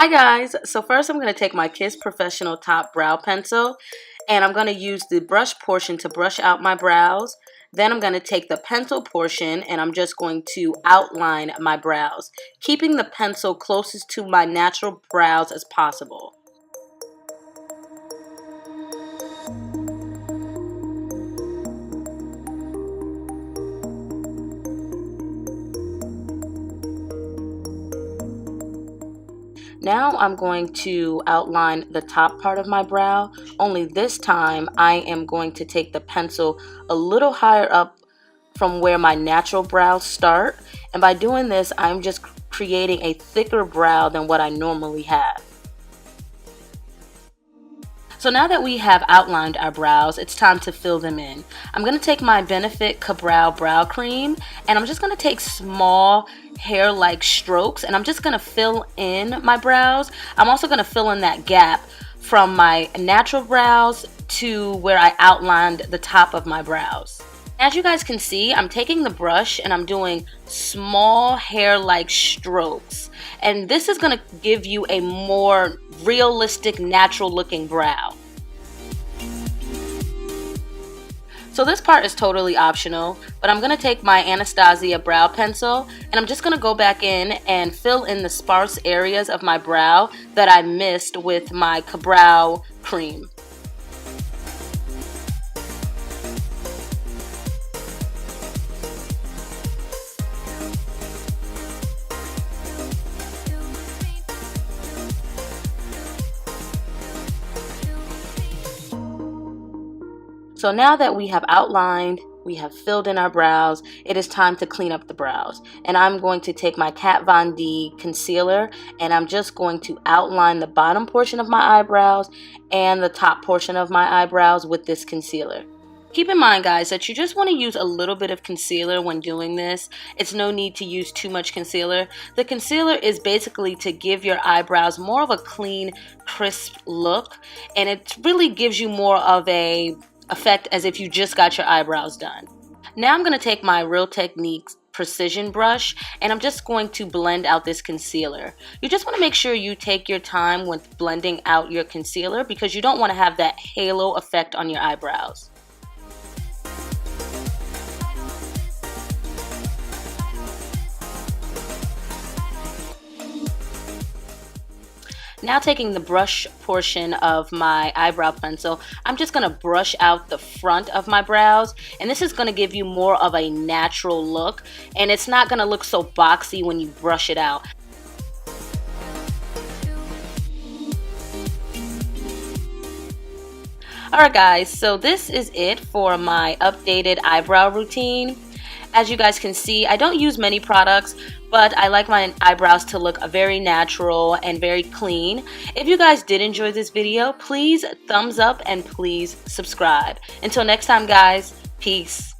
Hi guys, so first I'm going to take my Kiss Professional Top Brow Pencil and I'm going to use the brush portion to brush out my brows. Then I'm going to take the pencil portion and I'm just going to outline my brows, keeping the pencil closest to my natural brows as possible. Now I'm going to outline the top part of my brow, only this time I am going to take the pencil a little higher up from where my natural brows start, and by doing this I'm just creating a thicker brow than what I normally have. So now that we have outlined our brows, it's time to fill them in. I'm going to take my Benefitka-brow brow cream and I'm just going to take small hair-like strokes and I'm just going to fill in my brows. I'm also going to fill in that gap from my natural brows to where I outlined the top of my brows. As you guys can see, I'm taking the brush and I'm doing small hair-like strokes. And this is going to give you a more realistic, natural-looking brow. So this part is totally optional, but I'm going to take my Anastasia brow pencil and I'm just going to go back in and fill in the sparse areas of my brow that I missed with my Eyebrow cream. So now that we have outlined, we have filled in our brows, it is time to clean up the brows. And I'm going to take my Kat Von D concealer and I'm just going to outline the bottom portion of my eyebrows and the top portion of my eyebrows with this concealer. Keep in mind, guys, that you just want to use a little bit of concealer when doing this. It's no need to use too much concealer. The concealer is basically to give your eyebrows more of a clean, crisp look, and it really gives you more of a effect as if you just got your eyebrows done. Now I'm going to take my Real Techniques precision brush and I'm just going to blend out this concealer. You just want to make sure you take your time with blending out your concealer because you don't want to have that halo effect on your eyebrows. Now taking the brush portion of my eyebrow pencil, I'm just going to brush out the front of my brows, and this is going to give you more of a natural look, and it's not going to look so boxy when you brush it out. Alright guys, so this is it for my updated eyebrow routine. As you guys can see, I don't use many products, but I like my eyebrows to look very natural and very clean. If you guys did enjoy this video, please thumbs up and please subscribe. Until next time guys, peace.